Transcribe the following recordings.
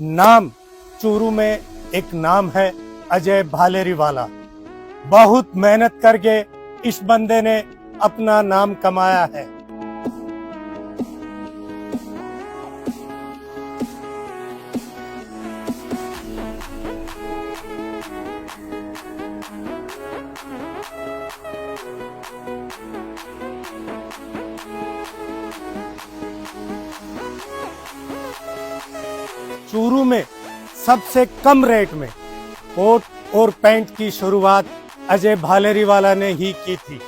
नाम चूरू में एक नाम है अजय भालेरीवाला। बहुत मेहनत करके इस बंदे ने अपना नाम कमाया है। चूरू में सबसे कम रेट में कोट और पैंट की शुरुआत अजय भालेरीवाला ने ही की थी।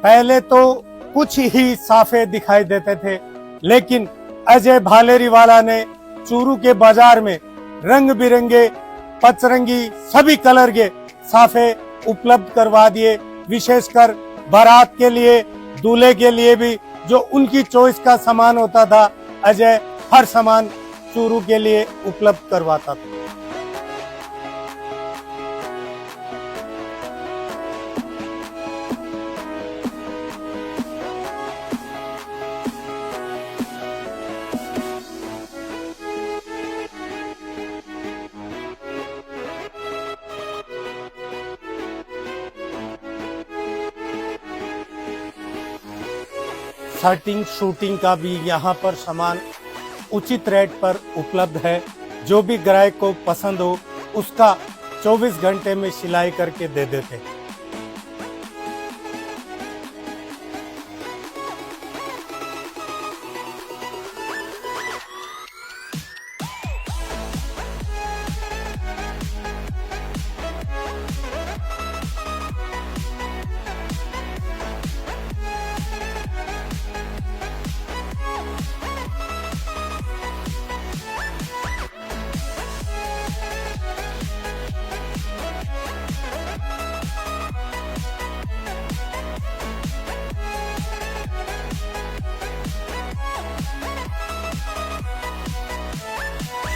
पहले तो कुछ ही साफे दिखाई देते थे, लेकिन अजय भालेरीवाला ने चूरू के बाजार में रंग बिरंगे पचरंगी सभी कलर के साफे उपलब्ध करवा दिए। विशेषकर बारात के लिए, दूल्हे के लिए भी जो उनकी चॉइस का सामान होता था, अजय हर सामान चूरू के लिए उपलब्ध करवाता था। शर्टिंग शूटिंग का भी यहाँ पर सामान उचित रेट पर उपलब्ध है। जो भी ग्राहक को पसंद हो उसका 24 घंटे में सिलाई करके दे देते हैं।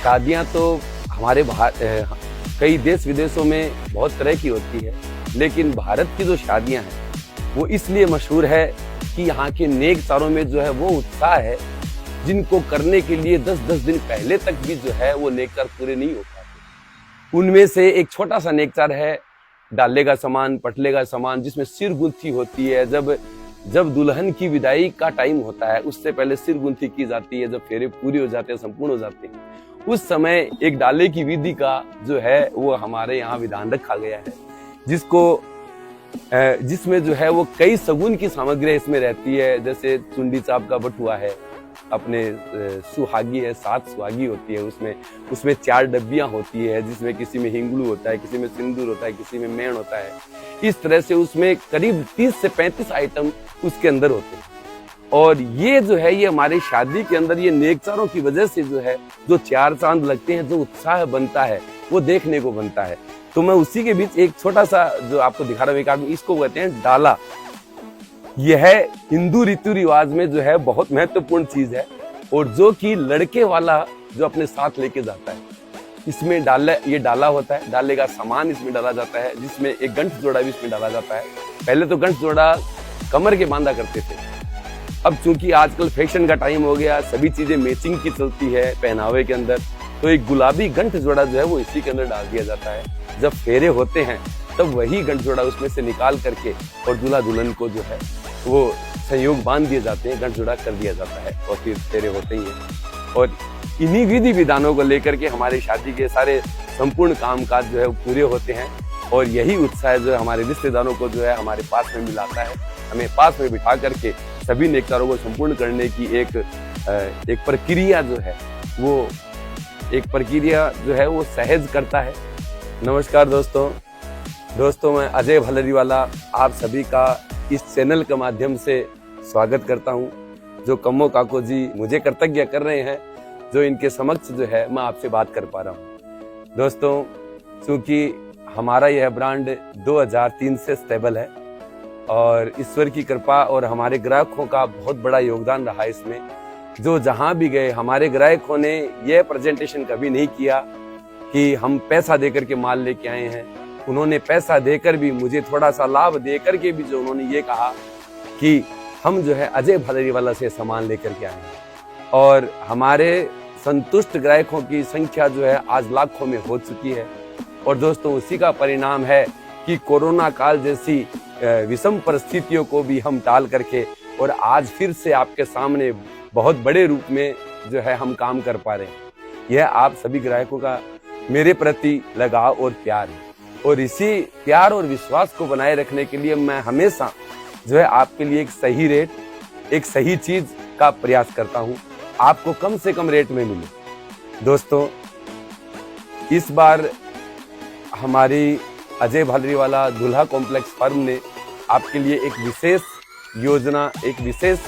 शादियाँ तो हमारे कई देश विदेशों में बहुत तरह की होती है, लेकिन भारत की जो शादियाँ हैं वो इसलिए मशहूर है कि यहाँ के नेकचारों में जो है वो उत्साह है, जिनको करने के लिए 10-10 दिन पहले तक भी जो है वो नेकचार पूरे नहीं हो पाते। उनमें से एक छोटा सा नेकचार है डाले का सामान, पटले का सामान, जिसमें सिर गुंथी होती है। जब दुल्हन की विदाई का टाइम होता है उससे पहले सिर गुंथी की जाती है। जब फेरे पूरे हो जाते हैं, संपूर्ण हो जाते हैं, उस समय एक डाले की विधि का जो है वो हमारे यहाँ विधान रखा गया है, जिसमें जो है वो कई सगुन की सामग्री इसमें रहती है। जैसे चुंडी चाप का बटुआ है, अपने सुहागी है, 7 सुहागी होती है, उसमें 4 डब्बियां होती है, जिसमें किसी में हिंगलू होता है, किसी में सिंदूर होता है, किसी में मेण होता है। इस तरह से उसमें करीब 30 से 35 आइटम उसके अंदर होते हैं। और ये जो है ये हमारी शादी के अंदर ये नेकचारों की वजह से जो है जो 4 चांद लगते हैं, जो उत्साह बनता है वो देखने को बनता है। तो मैं उसी के बीच एक छोटा सा जो आपको दिखा रहा हूँ, इसको कहते हैं डाला। यह हिंदू रीति रिवाज में जो है बहुत महत्वपूर्ण चीज है, और जो कि लड़के वाला जो अपने साथ लेके जाता है। इसमें ये डाला होता है, डाले का सामान इसमें डाला जाता है, जिसमें एक गंठ जोड़ा भी इसमें डाला जाता है। पहले तो गंठ जोड़ा कमर के बांधा करते थे, अब चूंकि आजकल फैशन का टाइम हो गया, सभी चीजें मैचिंग की चलती है पहनावे के अंदर, तो एक गुलाबी गंठ जोड़ा जो है वो इसी के अंदर डाल दिया जाता है। जब फेरे होते हैं तब वही गंठ जोड़ा उसमें से निकाल करके और दूल्हा दुल्हन को जो है वो संयोग बांध दिए जाते हैं, गंठ जोड़ा कर दिया जाता है और फिर फेरे होते ही हैं। और इन्हीं विधि विधानों को लेकर के हमारी शादी के सारे संपूर्ण कामकाज जो है वो पूरे होते हैं। और यही उत्साह जो है हमारे रिश्तेदारों को जो है हमारे पास में मिलाता है, हमें पास में बिठा करके सभी नेककारों को संपूर्ण करने की एक प्रक्रिया जो है वो सहज करता है। नमस्कार दोस्तों, मैं अजय भलरीवाला आप सभी का इस चैनल के माध्यम से स्वागत करता हूं। जो कम्मो काको जी मुझे कृतज्ञ कर रहे हैं, जो इनके समक्ष जो है मैं आपसे बात कर पा रहा हूं। दोस्तों, चूंकि हमारा यह ब्रांड 2003 से स्टेबल है और ईश्वर की कृपा और हमारे ग्राहकों का बहुत बड़ा योगदान रहा इसमें। जो जहां भी गए हमारे ग्राहकों ने यह प्रेजेंटेशन कभी नहीं किया कि हम पैसा देकर के माल लेके आए हैं। उन्होंने पैसा देकर भी, मुझे थोड़ा सा लाभ देकर के भी जो उन्होंने ये कहा कि हम जो है अजय भलरीवाला से सामान लेकर के आए हैं। और हमारे संतुष्ट ग्राहकों की संख्या जो है आज लाखों में हो चुकी है। और दोस्तों, उसी का परिणाम है कि कोरोना काल जैसी विषम परिस्थितियों को भी हम टाल करके और आज फिर से आपके सामने बहुत बड़े रूप में जो है हम काम कर पा रहे हैं। यह आप सभी ग्राहकों का मेरे प्रति लगाव और प्यार है। और इसी प्यार और विश्वास को बनाए रखने के लिए मैं हमेशा जो है आपके लिए एक सही रेट, एक सही चीज का प्रयास करता हूं, आपको कम से कम रेट में मिले। दोस्तों, इस बार हमारी अजय भलरीवाला दूल्हा कॉम्प्लेक्स फर्म ने आपके लिए एक विशेष योजना, एक विशेष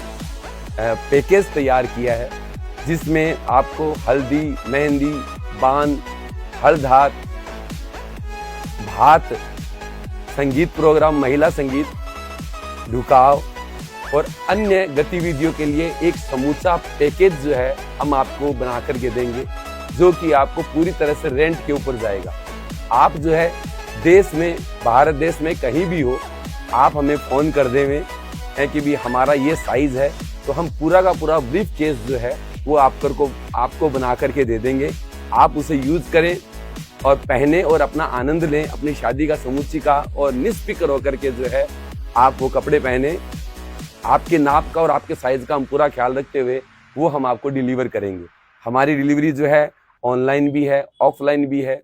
पैकेज तैयार किया है, जिसमें आपको हल्दी, मेहंदी, बान, हरधात, भात, संगीत प्रोग्राम, महिला संगीत, झुकाव और अन्य गतिविधियों के लिए एक समूचा पैकेज जो है हम आपको बना करके देंगे, जो कि आपको पूरी तरह से रेंट के ऊपर जाएगा। आप जो है देश में, भारत देश में कहीं भी हो, आप हमें फोन कर देंगे है कि भी हमारा ये साइज है, तो हम पूरा का पूरा ब्रीफ केस जो है वो आपको बना करके दे देंगे। आप उसे यूज करें और पहने और अपना आनंद लें अपनी शादी का, समूची का, और निष्फिक्र होकर के जो है आप वो कपड़े पहने। आपके नाप का और आपके साइज का हम पूरा ख्याल रखते हुए वो हम आपको डिलीवर करेंगे। हमारी डिलीवरी जो है ऑनलाइन भी है, ऑफलाइन भी है,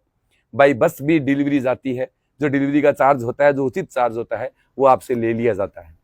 बाई बस भी डिलीवरी जाती है। जो डिलीवरी का चार्ज होता है, जो उचित चार्ज होता है, वो आपसे ले लिया जाता है।